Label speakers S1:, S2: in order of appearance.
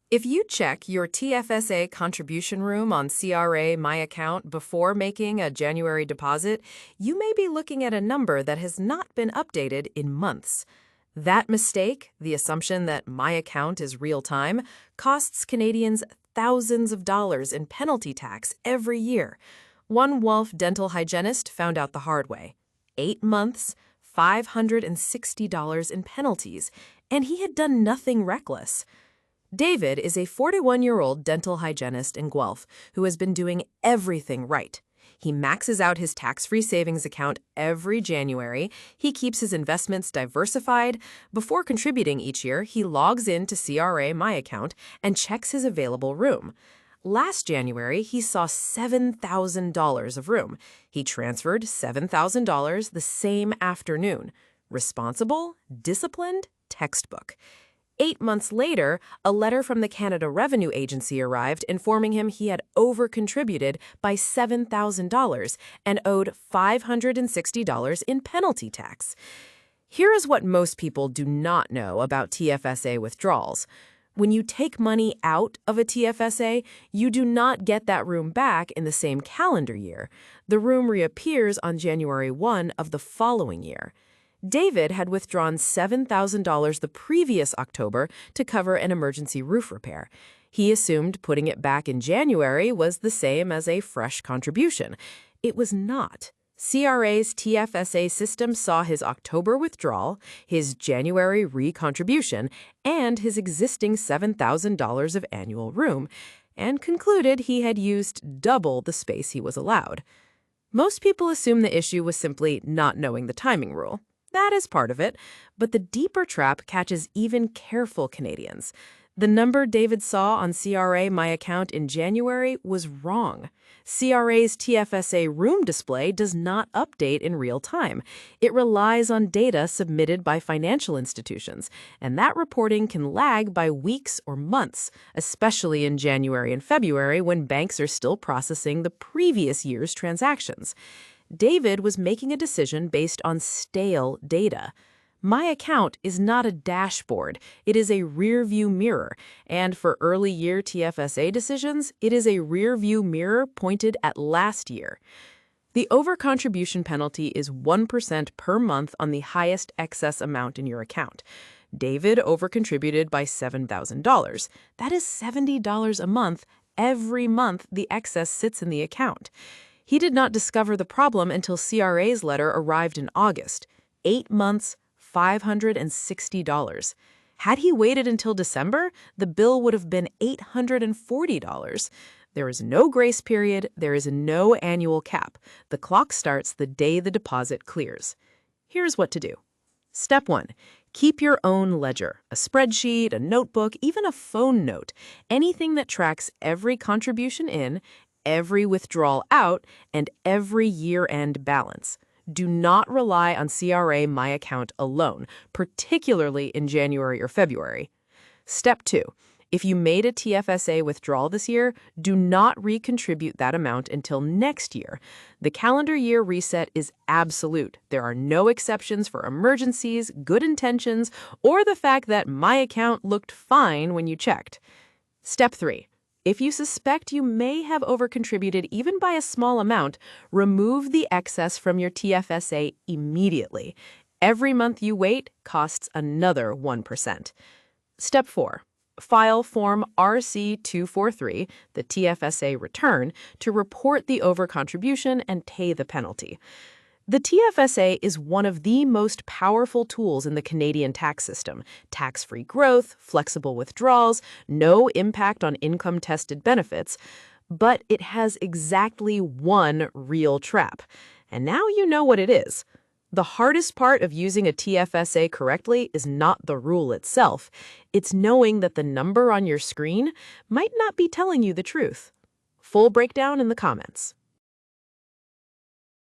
S1: If you check your TFSA contribution room on CRA My Account before making a January deposit, you may be looking at a number that has not been updated in months. That mistake, the assumption that My Account is real-time, costs Canadians thousands of dollars in penalty tax every year. One Wolf dental hygienist found out the hard way. 8 months, $560 in penalties, and he had done nothing reckless. David is a 41-year-old dental hygienist in Guelph who has been doing everything right. He maxes out his tax-free savings account every January. He keeps his investments diversified. Before contributing each year, he logs in to CRA My Account and checks his available room. Last January, he saw $7,000 of room. He transferred $7,000 the same afternoon. Responsible, disciplined, textbook. 8 months later, a letter from the Canada Revenue Agency arrived informing him he had over-contributed by $7,000 and owed $560 in penalty tax. Here is what most people do not know about TFSA withdrawals. When you take money out of a TFSA, you do not get that room back in the same calendar year. The room reappears on January 1 of the following year. David had withdrawn $7,000 the previous October to cover an emergency roof repair. He assumed putting it back in January was the same as a fresh contribution. It was not. CRA's TFSA system saw his October withdrawal, his January re-contribution, and his existing $7,000 of annual room, and concluded he had used double the space he was allowed. Most people assume the issue was simply not knowing the timing rule. That is part of it, but the deeper trap catches even careful Canadians. The number David saw on CRA My Account in January was wrong. CRA's TFSA room display does not update in real time. It relies on data submitted by financial institutions, and that reporting can lag by weeks or months, especially in January and February when banks are still processing the previous year's transactions. David was making a decision based on stale data. My Account is not a dashboard. It is a rear-view mirror. And for early year TFSA decisions, it is a rear-view mirror pointed at last year. The over-contribution penalty is 1% per month on the highest excess amount in your account. David over-contributed by $7,000. That is $70 a month. Every month, the excess sits in the account. He did not discover the problem until CRA's letter arrived in August. 8 months, $560. Had he waited until December, the bill would have been $840. There is no grace period. There is no annual cap. The clock starts the day the deposit clears. Here's what to do. Step 1. Keep your own ledger, a spreadsheet, a notebook, even a phone note, anything that tracks every contribution in, every withdrawal out, and every year-end balance. Do not rely on CRA My Account alone, particularly in January or February. Step 2. If you made a TFSA withdrawal this year, do not recontribute that amount until next year. The calendar year reset is absolute. There are no exceptions for emergencies, good intentions, or the fact that My Account looked fine when you checked. Step 3. If you suspect you may have overcontributed even by a small amount, remove the excess from your TFSA immediately. Every month you wait costs another 1%. Step 4. File Form RC243, the TFSA return, to report the overcontribution and pay the penalty. The TFSA is one of the most powerful tools in the Canadian tax system. Tax-free growth, flexible withdrawals, no impact on income-tested benefits. But it has exactly one real trap. And now you know what it is. The hardest part of using a TFSA correctly is not the rule itself. It's knowing that the number on your screen might not be telling you the truth. Full breakdown in the comments.